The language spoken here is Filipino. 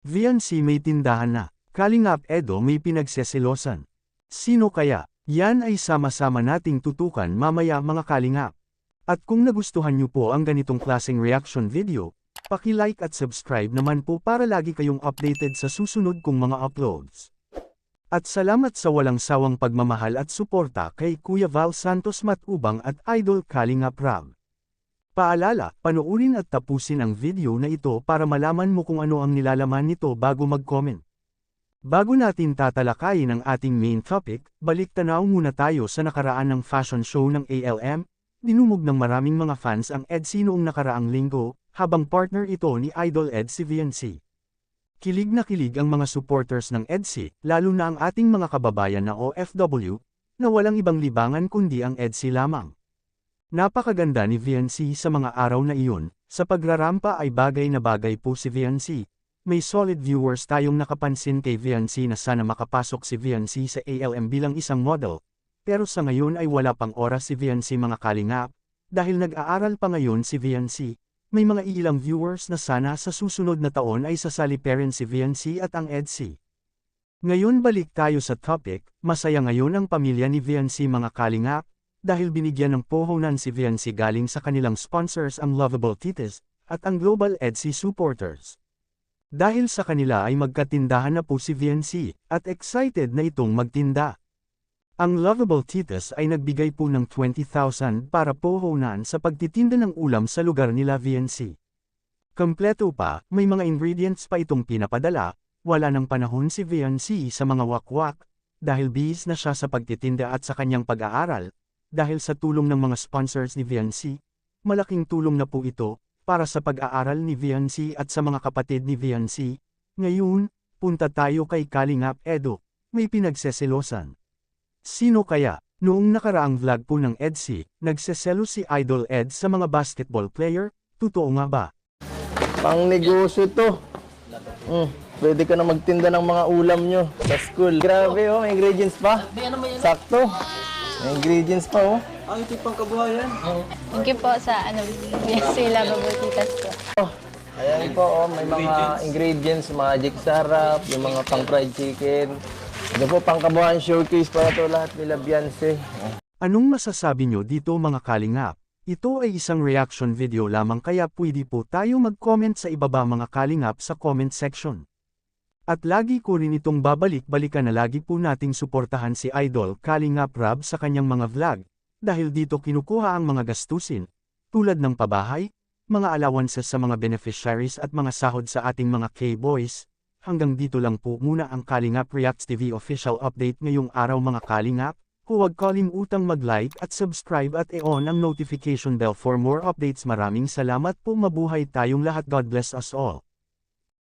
VNC may tindahan na. Kalingap Edo may pinagseselosan. Sino kaya? Yan ay sama-sama nating tutukan mamaya mga kalingap. At kung nagustuhan nyo po ang ganitong klaseng reaction video, paki-like at subscribe naman po para lagi kayong updated sa susunod kong mga uploads. At salamat sa walang sawang pagmamahal at suporta kay Kuya Val Santos Matubang at Idol Kalingap Rab. Paalala, panoorin at tapusin ang video na ito para malaman mo kung ano ang nilalaman nito bago mag-comment. Bago natin tatalakayin ang ating main topic, balik tanaw muna tayo sa nakaraan ng fashion show ng ALM. Dinumog ng maraming mga fans ang EDSI noong nakaraang linggo, habang partner ito ni Idol Ed si VNC. Kilig na kilig ang mga supporters ng EDSI, lalo na ang ating mga kababayan na OFW, na walang ibang libangan kundi ang EDSI lamang. Napakaganda ni VNC sa mga araw na iyon, sa pagrarampa ay bagay na bagay po si VNC. May solid viewers tayong nakapansin kay VNC na sana makapasok si VNC sa ALM bilang isang model, pero sa ngayon ay wala pang oras si VNC mga kalingap, dahil nag-aaral pa ngayon si VNC, may mga ilang viewers na sana sa susunod na taon ay sasali pa rin si VNC at ang EDSI. Ngayon balik tayo sa topic, masaya ngayon ang pamilya ni VNC mga kalingap, dahil binigyan ng puhunan si VNC galing sa kanilang sponsors ang Lovable Tites, at ang Global EDSI supporters. Dahil sa kanila ay magkatindahan na po si VNC, at excited na itong magtinda. Ang Lovable Tites ay nagbigay po ng 20,000 para puhunan sa pagtitinda ng ulam sa lugar nila VNC. Kompleto pa, may mga ingredients pa itong pinapadala, wala ng panahon si VNC sa mga wakwak, dahil busy na siya sa pagtitinda at sa kanyang pag-aaral, dahil sa tulong ng mga sponsors ni VNC, malaking tulong na po ito, para sa pag-aaral ni VNC at sa mga kapatid ni VNC. Ngayon, punta tayo kay Kalingap Edo, may pinagseselosan. Sino kaya? Noong nakaraang vlog po ng EDSI, nagseselo si Idol Ed sa mga basketball player, totoo nga ba? Pang negosyo to. Pwede ka na magtinda ng mga ulam nyo sa school. Grabe oh, may ingredients pa. Sakto. May ingredients pa oh. Ang ito pang kabuhayan. Thank you po sa BSC Lovable Tites po. Ayan po oh, may mga ingredients, magic sarap, yung mga pang fried chicken. Ito po pang kabuhayan showcase para to lahat nila Beyonce. Anong masasabi nyo dito mga kalingap? Ito ay isang reaction video lamang kaya pwede po tayo mag-comment sa ibaba mga kalingap sa comment section. At lagi ko rin itong babalik-balikan na lagi po nating suportahan si Idol Kalingap Rab sa kanyang mga vlog, dahil dito kinukuha ang mga gastusin, tulad ng pabahay, mga allowances sa mga beneficiaries at mga sahod sa ating mga K-boys. Hanggang dito lang po muna ang Kalingap Reacts TV official update ngayong araw mga kalingap. Huwag kalimutang mag-like at subscribe at i-on ang notification bell for more updates. Maraming salamat po, mabuhay tayong lahat. God bless us all.